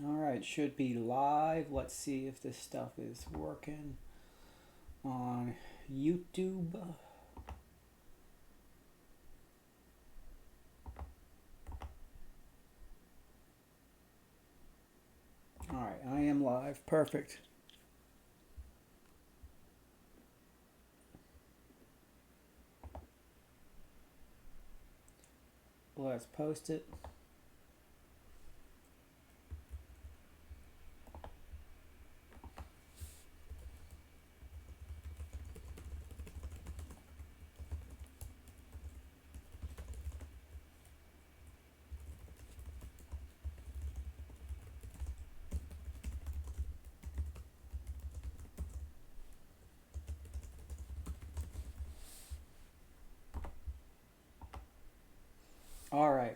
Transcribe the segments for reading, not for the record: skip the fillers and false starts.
All right, should be live. Let's see if this stuff is working on YouTube. All right, I am live. Perfect. Let's post it.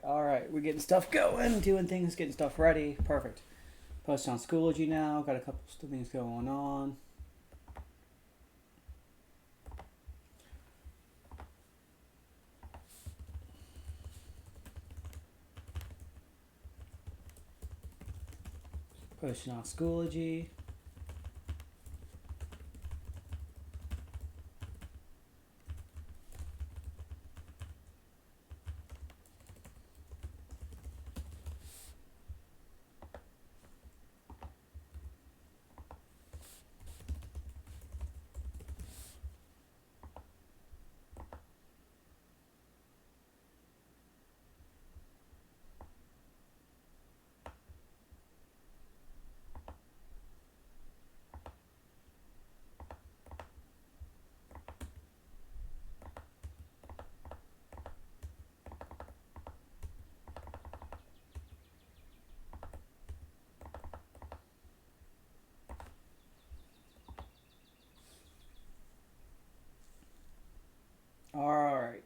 All right. We're getting stuff going, doing things, getting stuff ready. Perfect. Posting on Schoology now. Got a couple of things going on. Posting on Schoology. All right.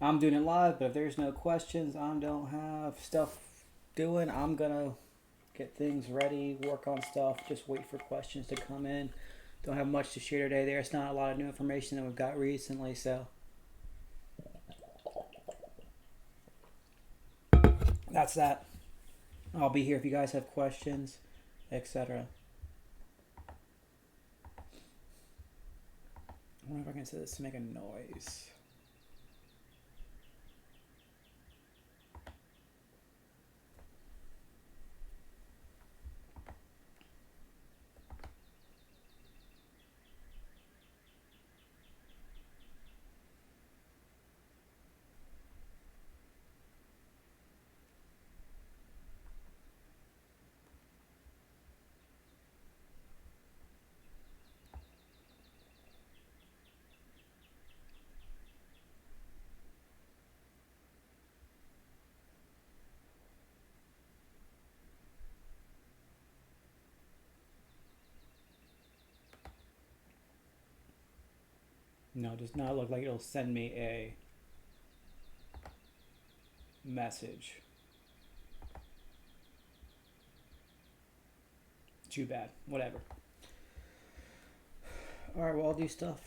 I'm doing it live, but if there's no questions, I don't have stuff doing. I'm gonna get things ready, work on stuff, just wait for questions to come in. Don't have much to share today. There's not a lot of new information that we've got recently, so that's that. I'll be here if you guys have questions, etc. I wonder if I can set this to make a noise. No, it does not look like it'll send me a message. Too bad. Whatever. All right, well, I'll do stuff.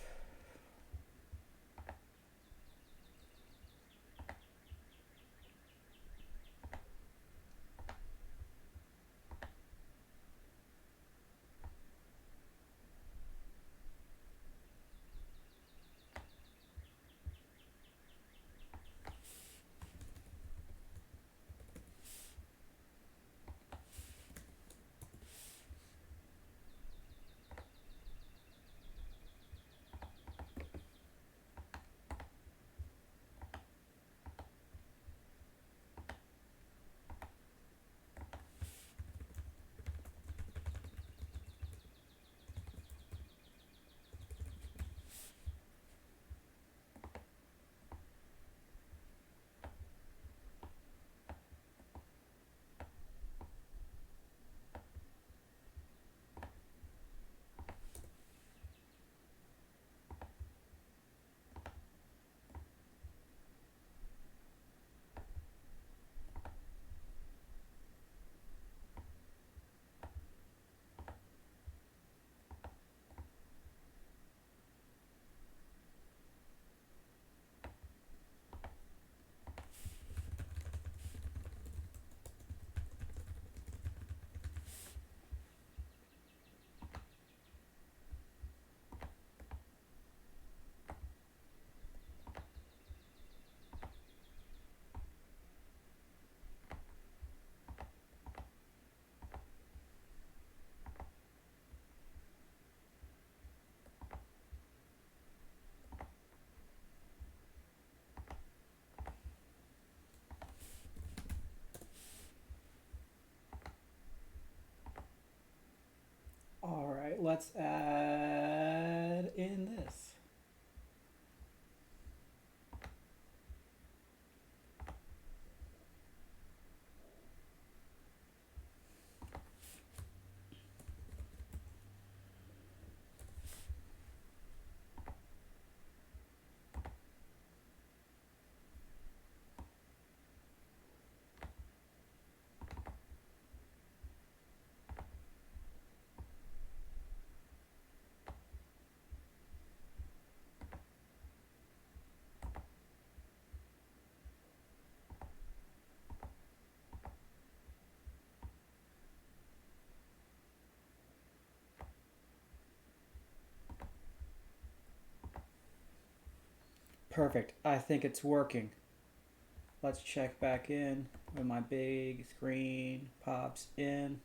let's add in this. Perfect. I think it's working. Let's check back in when my big screen pops in.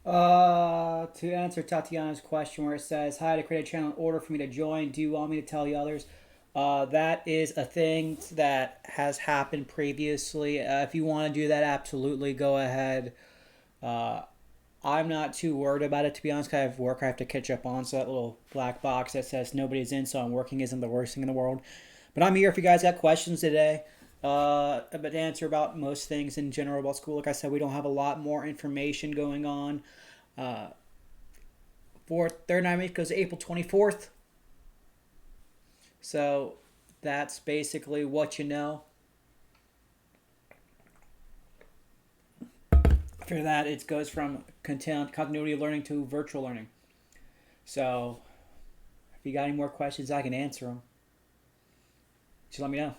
To answer Tatiana's question, where it says, "Hi, to create a channel in order for me to join. Do you want me to tell the others?" That is a thing that has happened previously. If you want to do that, absolutely go ahead. Uh, I'm not too worried about it, to be honest. 'Cause I have work I have to catch up on, so that little black box that says nobody's in, so I'm working isn't the worst thing in the world. But I'm here if you guys got questions today. But to answer about most things in general about school, like I said, we don't have a lot more information going on. Uh, for third night week goes April 24th. So that's basically what you know. After that, it goes from continuity learning to virtual learning. So if you got any more questions, I can answer them. Just let me know.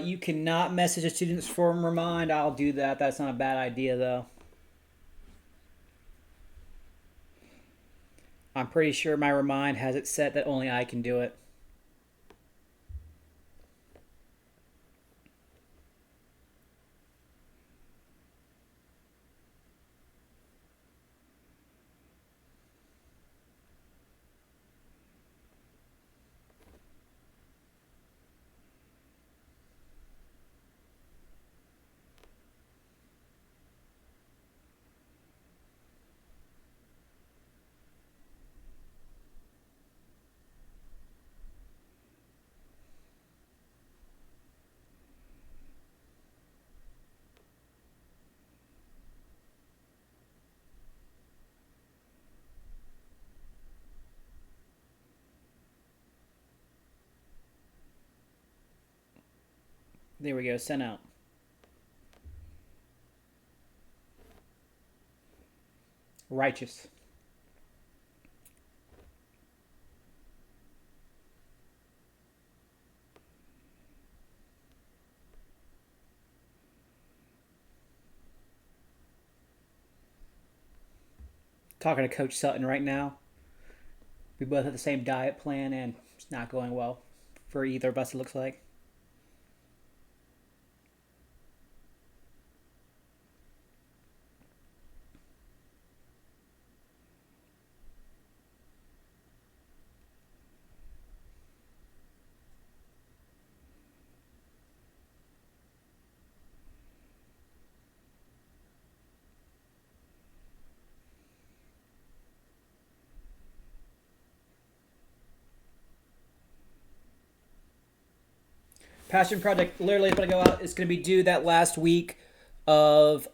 You cannot message the students for remind. I'll do that. That's not a bad idea, though. I'm pretty sure my remind has it set that only I can do it. There we go. Sent out. Righteous. Talking to Coach Sutton right now. We both have the same diet plan, and it's not going well for either of us, it looks like. Passion Project literally is going to go out. It's going to be due that last week of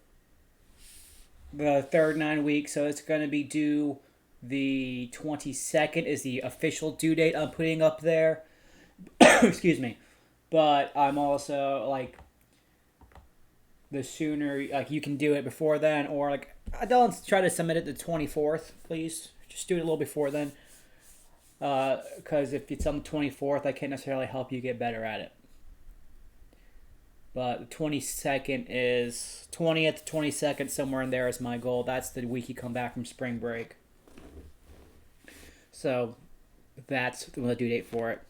the third 9 weeks. So it's going to be due the 22nd is the official due date I'm putting up there. Excuse me. But I'm also like, the sooner like you can do it before then, or like I don't try to submit it the 24th, please. Just do it a little before then. Because if it's on the 24th, I can't necessarily help you get better at it. But the 22nd is 20th, 22nd, somewhere in there is my goal. That's the week you come back from spring break. So that's the due date for it.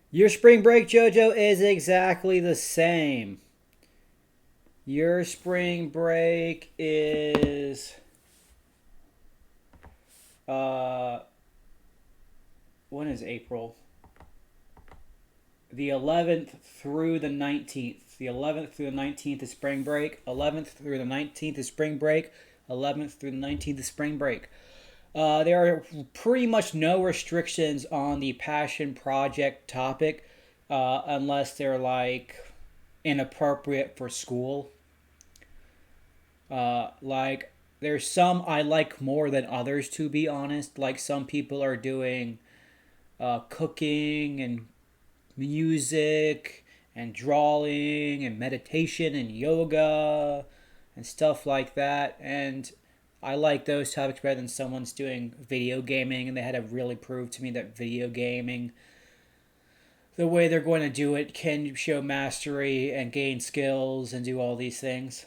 Your spring break, JoJo, is exactly the same. Your spring break is uh when is April? The 11th through the 19th. The 11th through the 19th is spring break. 11th through the 19th is spring break. 11th through the 19th is spring break. There are pretty much no restrictions on the passion project topic, unless they're like inappropriate for school. Like there's some I like more than others, to be honest. Like some people are doing cooking and music and drawing and meditation and yoga and stuff like that. And I like those topics better than someone's doing video gaming and they had to really prove to me that video gaming, the way they're going to do it, can show mastery and gain skills and do all these things.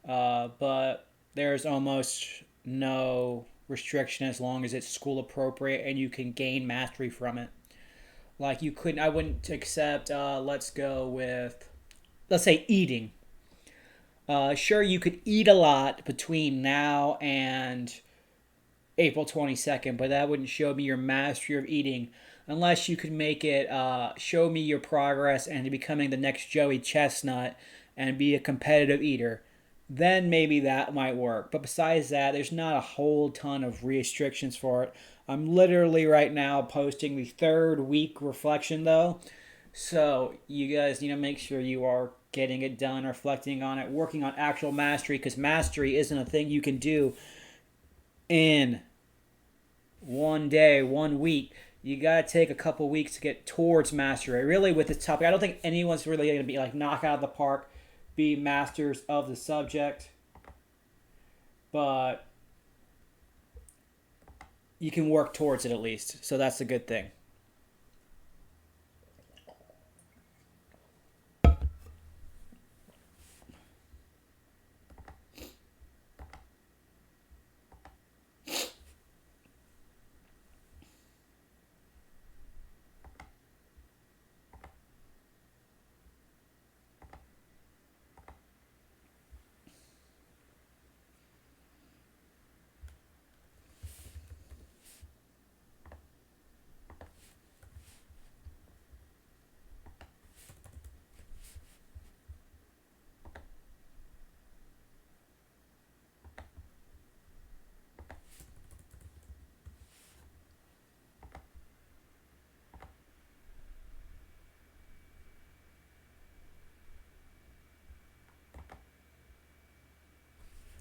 But there's almost no restriction as long as it's school appropriate and you can gain mastery from it. Like you couldn't, I wouldn't accept. Let's go with, let's say eating. Sure, you could eat a lot between now and April 22nd, but that wouldn't show me your mastery of eating unless you could make it show me your progress and becoming the next Joey Chestnut and be a competitive eater. Then maybe that might work. But besides that, there's not a whole ton of restrictions for it. I'm literally right now posting the third week reflection though. So you guys need to make sure you are getting it done, reflecting on it, working on actual mastery, because mastery isn't a thing you can do in one day, 1 week. You gotta take a couple weeks to get towards mastery. Really, with this topic, I don't think anyone's really gonna be like knock out of the park, be masters of the subject, but you can work towards it at least. So that's a good thing.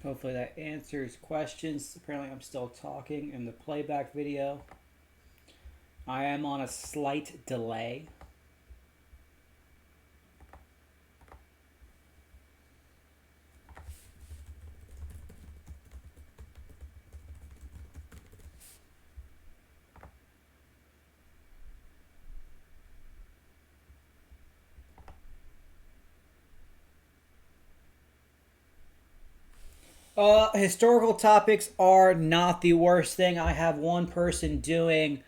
Hopefully that answers questions. Apparently, I'm still talking in the playback video. I am on a slight delay. Historical topics are not the worst thing. I have one person doing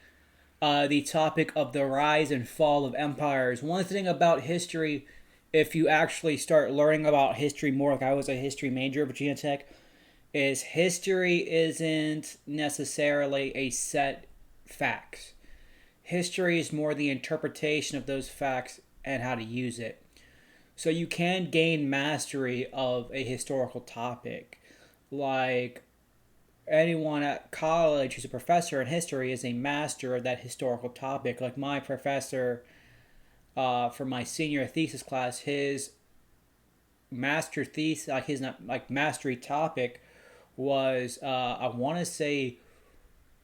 the topic of the rise and fall of empires. One thing about history, if you actually start learning about history more, like I was a history major at Virginia Tech, is history isn't necessarily a set facts. History is more the interpretation of those facts and how to use it. So you can gain mastery of a historical topic. Like anyone at college who's a professor in history is a master of that historical topic. Like my professor for my senior thesis class, his master thesis, like his like mastery topic was I want to say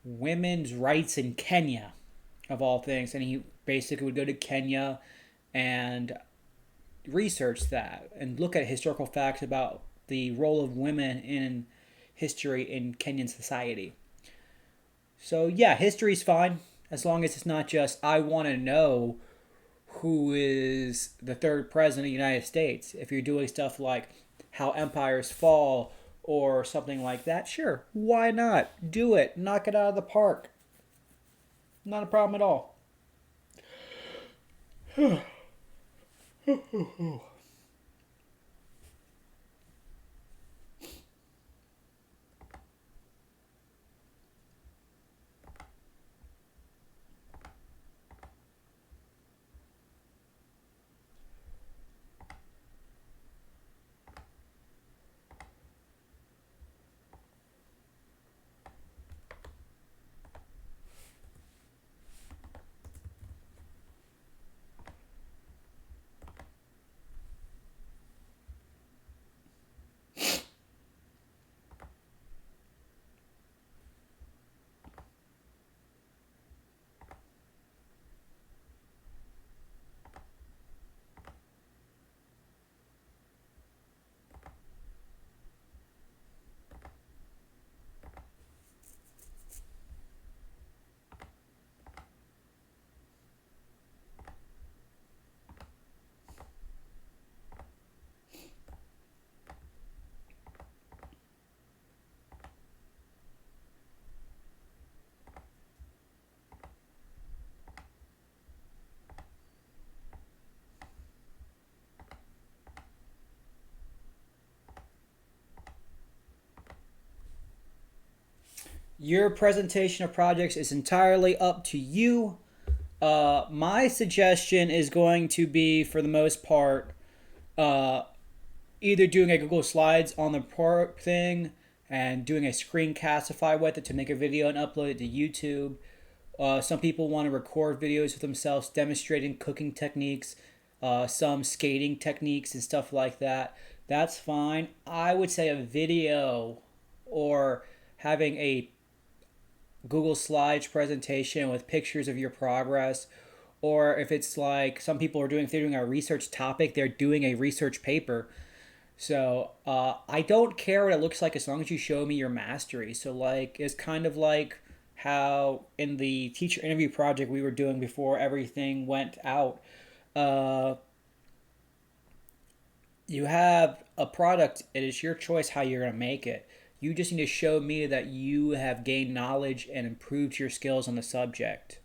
women's rights in Kenya, of all things, and he basically would go to Kenya and research that and look at historical facts about the role of women in history in Kenyan society. So yeah, history's fine as long as it's not just I want to know who is the third president of the United States. If you're doing stuff like how empires fall or something like that, sure, why not? Do it. Knock it out of the park. Not a problem at all. Your presentation of projects is entirely up to you. My suggestion is going to be, for the most part, uh, either doing a Google Slides on the part thing and doing a screencastify with it to make a video and upload it to YouTube. Some people want to record videos of themselves demonstrating cooking techniques, some skating techniques and stuff like that. That's fine. I would say a video or having a Google Slides presentation with pictures of your progress, or if it's like some people are doing, if they're doing a research topic, they're doing a research paper. So I don't care what it looks like as long as you show me your mastery. So like it's kind of like how in the teacher interview project we were doing before everything went out. Uh, you have a product. It is your choice how you're gonna make it. You just need to show me that you have gained knowledge and improved your skills on the subject.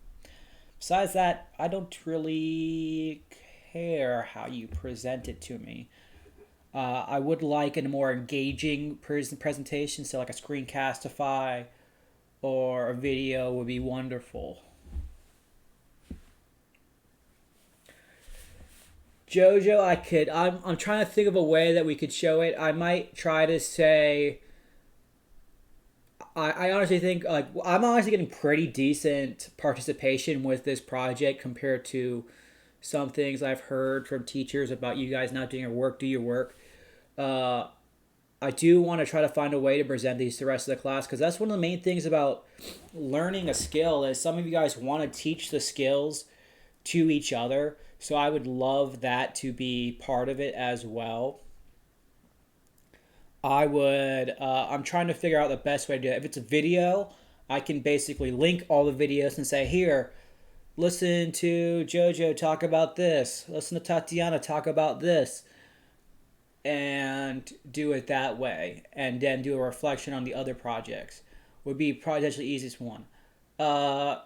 Besides that, I don't really care how you present it to me. I would like a more engaging presentation, so like a screencastify or a video would be wonderful. Jojo, I'm trying to think of a way that we could show it. I might try to say. I honestly think like I'm honestly getting pretty decent participation with this project compared to some things I've heard from teachers about you guys not doing your work. Do your work. Uh, I do want to try to find a way to present these to the rest of the class because that's one of the main things about learning a skill is some of you guys want to teach the skills to each other. So I would love that to be part of it as well. I'm trying to figure out the best way to do it. If it's a video, I can basically link all the videos and say, here, listen to JoJo talk about this. Listen to Tatiana talk about this. And do it that way. And then do a reflection on the other projects. Would be potentially the easiest one. Uh,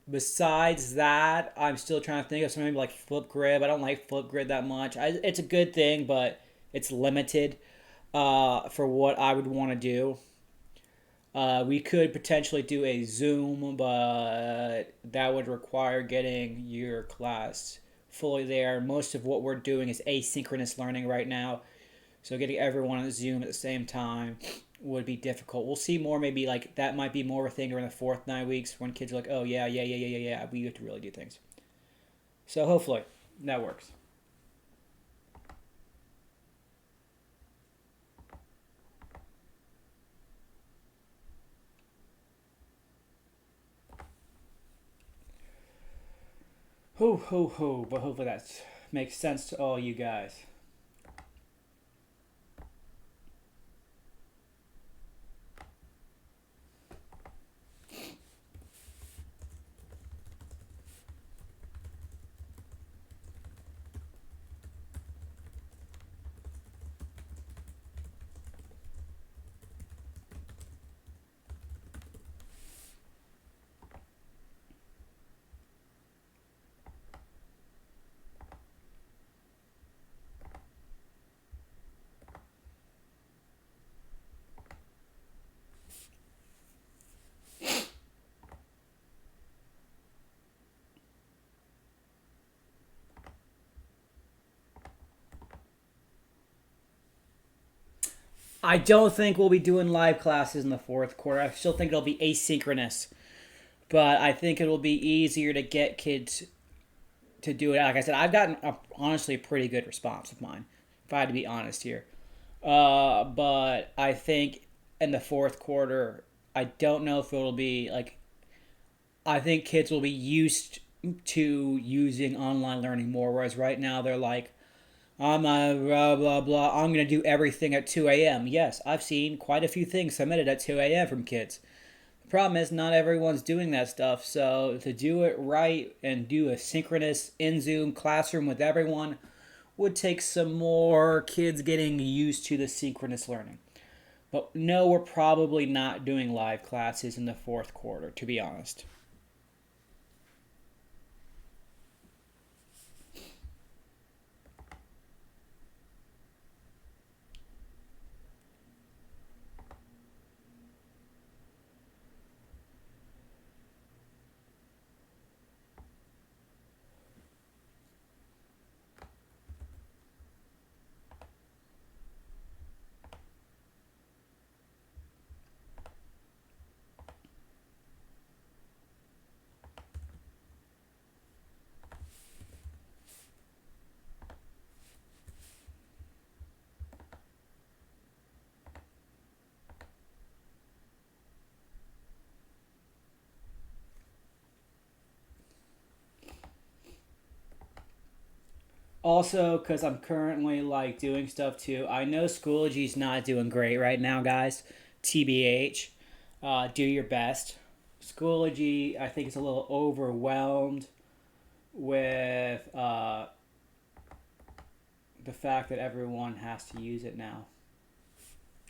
Besides that, I'm still trying to think of something like Flipgrid. I don't like Flipgrid that much. It's a good thing, but it's limited for what I would want to do. We could potentially do a Zoom, but that would require getting your class fully there. Most of what we're doing is asynchronous learning right now, so getting everyone on Zoom at the same time would be difficult. We'll see more. Maybe like that might be more of a thing during the fourth 9 weeks when kids are like, oh yeah. We have to really do things. So hopefully that works. Ho. But hopefully that makes sense to all you guys. I don't think we'll be doing live classes in the fourth quarter. I still think it'll be asynchronous, but I think it'll be easier to get kids to do it. Like I said, I've gotten honestly a pretty good response of mine, if I had to be honest here. But I think in the fourth quarter, I don't know if it'll be like. I think kids will be used to using online learning more, whereas right now they're like, I'm a blah blah blah. I'm gonna do everything at 2 a.m. Yes, I've seen quite a few things submitted at 2 a.m. from kids. The problem is not everyone's doing that stuff. So to do it right and do a synchronous in Zoom classroom with everyone would take some more kids getting used to the synchronous learning. But no, we're probably not doing live classes in the fourth quarter, to be honest. Also, because I'm currently like doing stuff too. I know Schoology's not doing great right now, guys. TBH, do your best. Schoology, I think, is a little overwhelmed with the fact that everyone has to use it now.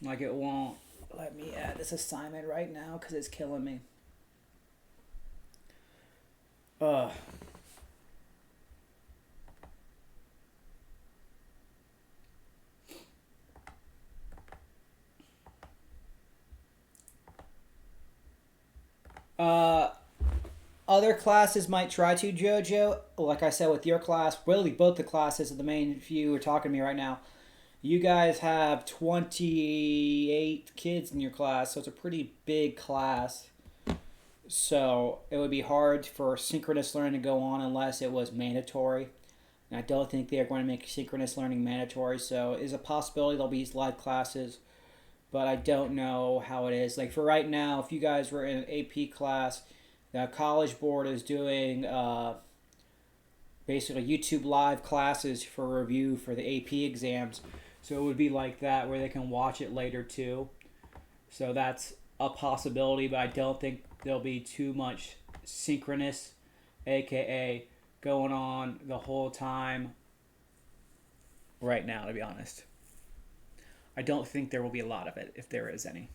Like it won't let me add this assignment right now because it's killing me. Ugh. Uh, Other classes might try to, JoJo. Like I said, with your class, really both the classes of the main few are talking to me right now. You guys have 28 kids in your class, so it's a pretty big class. So it would be hard for synchronous learning to go on unless it was mandatory. And I don't think they are going to make synchronous learning mandatory. So it is a possibility there'll be live classes, but I don't know how it is. Like for right now, if you guys were in an AP class, the College Board is doing basically YouTube live classes for review for the AP exams. So it would be like that where they can watch it later too. So that's a possibility, but I don't think there'll be too much synchronous, aka going on the whole time right now, to be honest. I don't think there will be a lot of it, if there is any.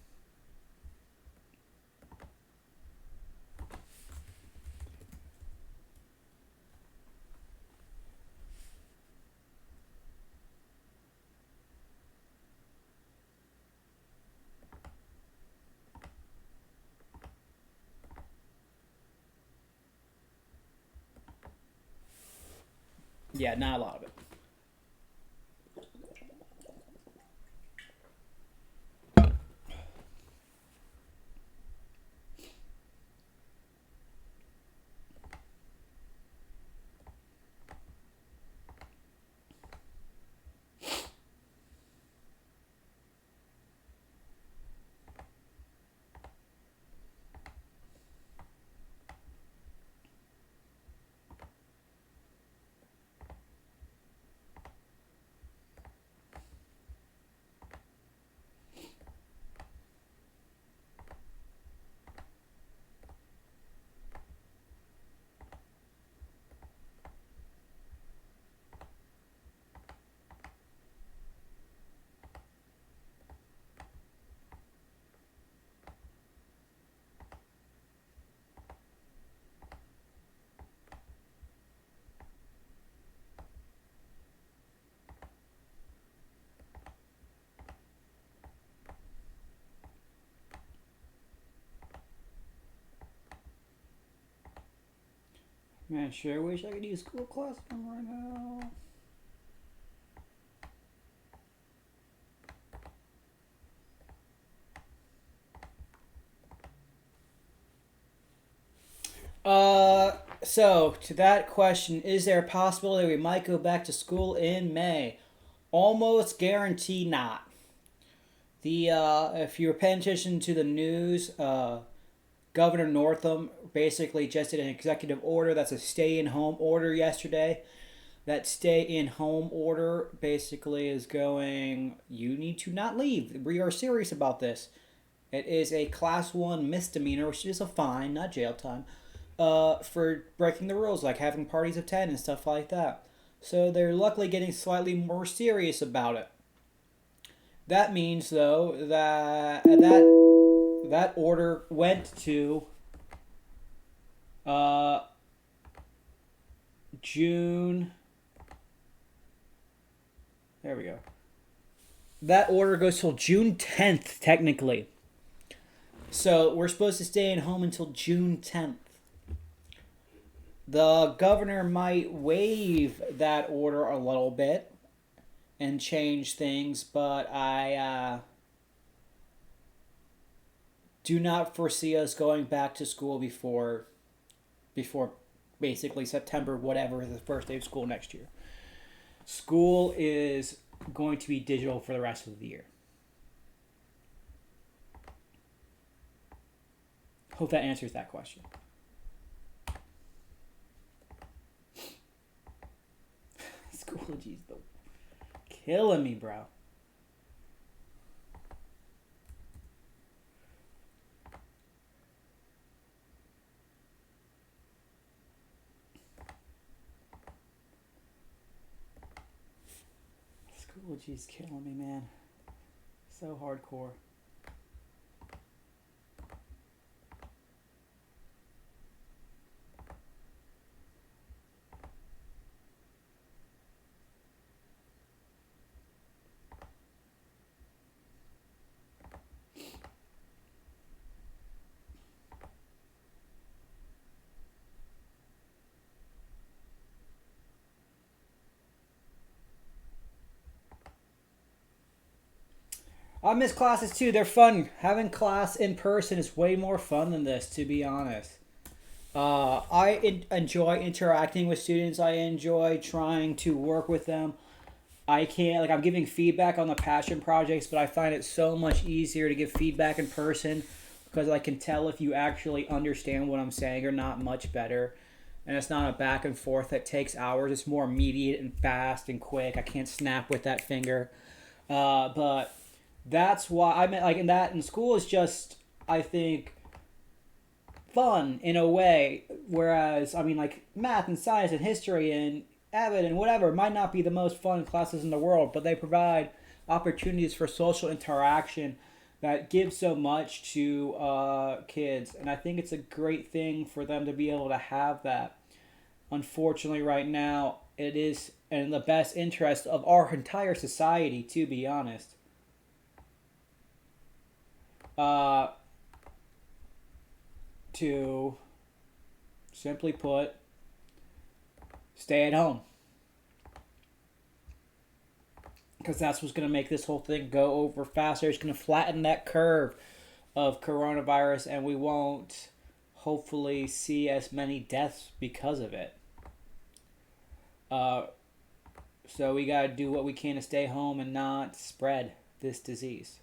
Yeah, not a lot of it. Man, sure wish I could use Google Classroom right now. So, to that question, is there a possibility we might go back to school in May? Almost guarantee not. If you were paying attention to the news, Governor Northam basically just did an executive order that's a stay-in-home order yesterday. That stay-in-home order basically is going, you need to not leave. We are serious about this. It is a class 1 misdemeanor, which is a fine, not jail time, for breaking the rules, like having parties of 10 and stuff like that. So they're luckily getting slightly more serious about it. That means, though, that order went to uh, June. There we go. That order goes till June 10th, technically. So we're supposed to stay at home until June 10th. The governor might waive that order a little bit and change things, but I do not foresee us going back to school before basically September, whatever, the first day of school next year. School is going to be digital for the rest of the year. Hope that answers that question. Schoology's the killing me, bro. Schoology's killing me, man. So hardcore. I miss classes too. They're fun. Having class in person is way more fun than this, to be honest. I enjoy interacting with students. I enjoy trying to work with them. I can't, like, I'm giving feedback on the passion projects, but I find it so much easier to give feedback in person because I can tell if you actually understand what I'm saying or not much better. And it's not a back and forth that takes hours. It's more immediate and fast and quick. I can't snap with that finger. But that's why I meant, like, in that in school is just, I think, fun in a way. Whereas, I mean, like, math and science and history and Avid and whatever might not be the most fun classes in the world, but they provide opportunities for social interaction that give so much to kids. And I think it's a great thing for them to be able to have that. Unfortunately, right now, it is in the best interest of our entire society, to be honest. Uh, to simply put, stay at home. Because that's what's going to make this whole thing go over faster. It's going to flatten that curve of coronavirus, and we won't hopefully see as many deaths because of it. So we got to do what we can to stay home and not spread this disease.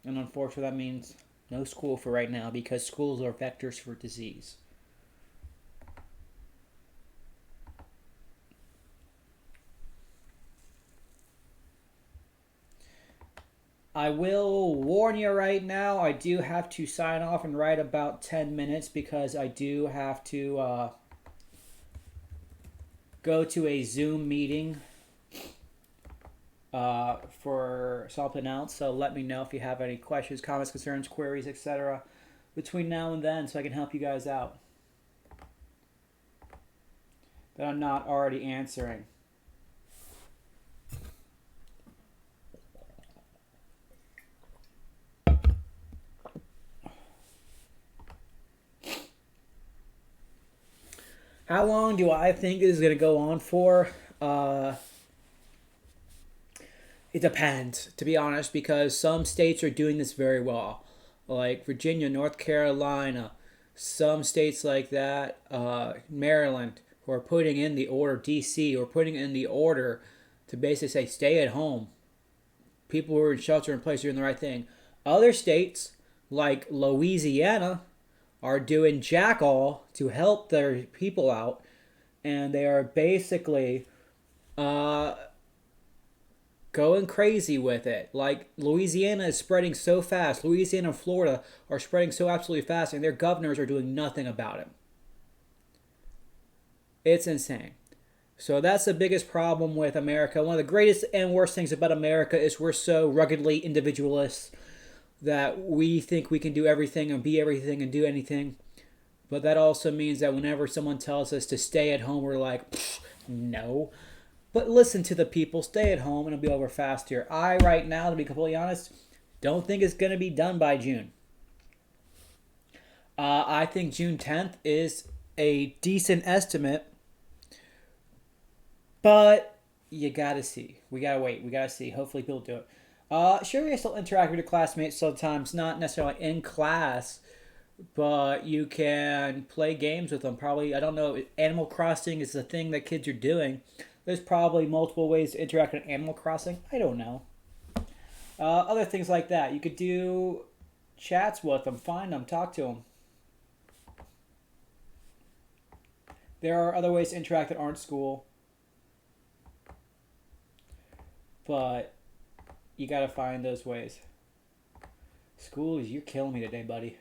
And unfortunately, that means no school for right now because schools are vectors for disease. I will warn you right now, I do have to sign off in right about 10 minutes because I do have to go to a Zoom meeting for something else. So let me know if you have any questions, comments, concerns, queries, etc. between now and then so I can help you guys out that I'm not already answering. How long do I think this is going to go on for? It depends, to be honest, because some states are doing this very well. Like Virginia, North Carolina, Some states like that, Maryland, who are putting in the order, DC, who are putting in the order to basically say stay at home. People who are in shelter in place are doing the right thing. Other states, like Louisiana, are doing jack all to help their people out, and they are basically uh, going crazy with it. Like Louisiana is spreading so fast. Louisiana and Florida are spreading so absolutely fast, and their governors are doing nothing about it. It's insane. So that's the biggest problem with America. One of the greatest and worst things about America is we're so ruggedly individualist that we think we can do everything and be everything and do anything. But that also means that whenever someone tells us to stay at home, we're like, no. But listen to the people, stay at home, and it'll be over faster. I, right now, to be completely honest, don't think it's going to be done by June. I think June 10th is a decent estimate, but you gotta see. We gotta wait. We gotta see. Hopefully, people do it. Sure, you still interact with your classmates sometimes, not necessarily in class, but you can play games with them. Probably, I don't know, Animal Crossing is the thing that kids are doing. There's probably multiple ways to interact with Animal Crossing. I don't know. Other things like that. You could do chats with them, find them, talk to them. There are other ways to interact that aren't school, but you gotta find those ways. School is, you're killing me today, buddy.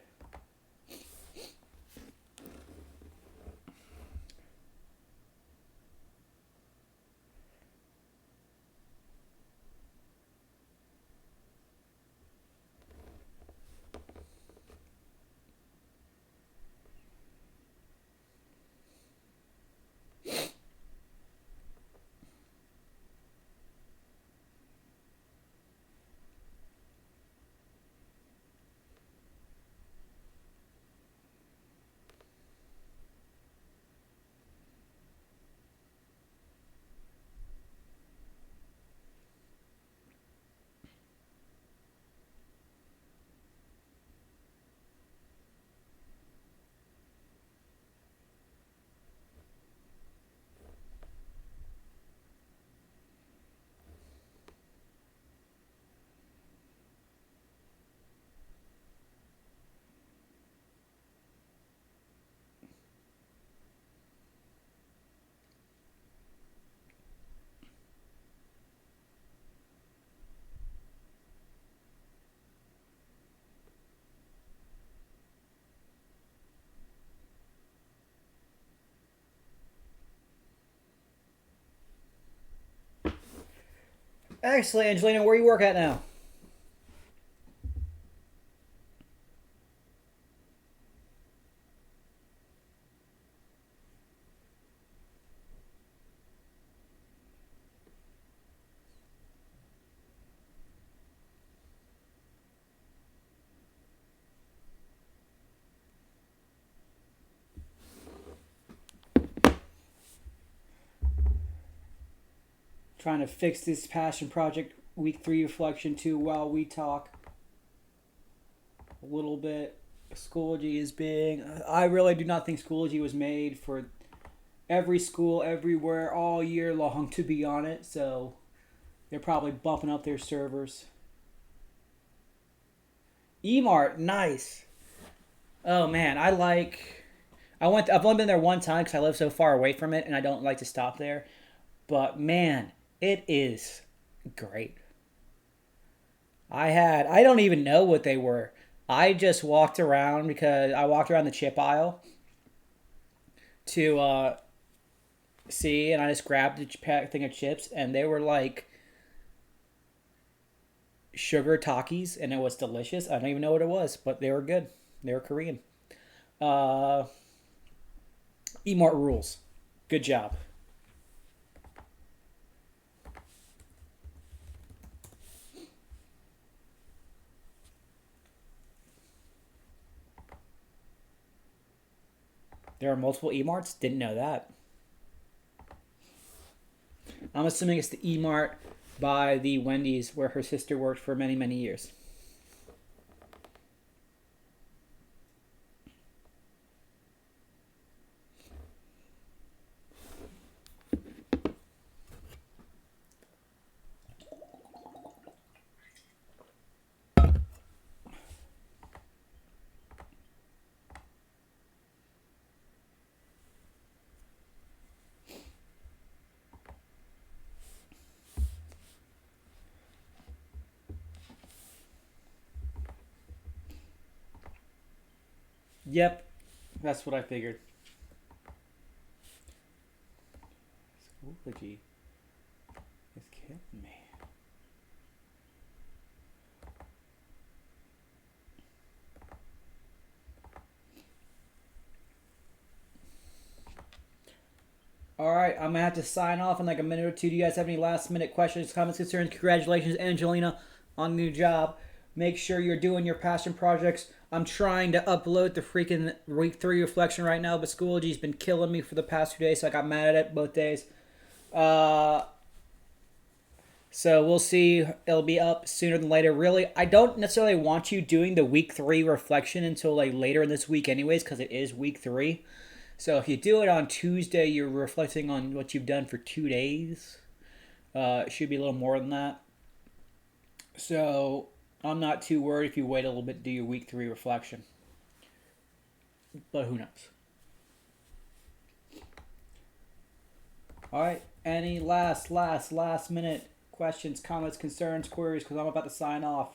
Excellent, Angelina. Where you work at now? Trying to fix this passion project week 3 reflection 2 while we talk a little bit. Schoology is big. I really do not think Schoology was made for every school everywhere all year long to be on it, so they're probably bumping up their servers. Emart, nice. Oh man, I've only been there one time because I live so far away from it and I don't like to stop there. But man, it is great. I don't even know what they were. I just walked around because I walked around the chip aisle to see, and I just grabbed a thing of chips, and they were like sugar Takis, and it was delicious. I don't even know what it was, but they were good. They were Korean. Uh, Emart rules. Good job. There are multiple Emarts? Didn't know that. I'm assuming it's the Emart by the Wendy's where her sister worked for many, many years. Yep, that's what I figured. Schoology is killing me. All right, I'm gonna have to sign off in like a minute or two. Do you guys have any last minute questions, comments, concerns? Congratulations, Angelina, on the new job. Make sure you're doing your passion projects. I'm trying to upload the freaking week 3 reflection right now, but Schoology's been killing me for the past 2 days, so I got mad at it both days. Uh, so we'll see. It'll be up sooner than later. Really, I don't necessarily want you doing the week 3 reflection until like later in this week, anyways, because it is week 3. So if you do it on Tuesday, you're reflecting on what you've done for 2 days. It should be a little more than that. So I'm not too worried if you wait a little bit to do your week 3 reflection. But who knows? All right. Any last minute questions, comments, concerns, queries? Because I'm about to sign off.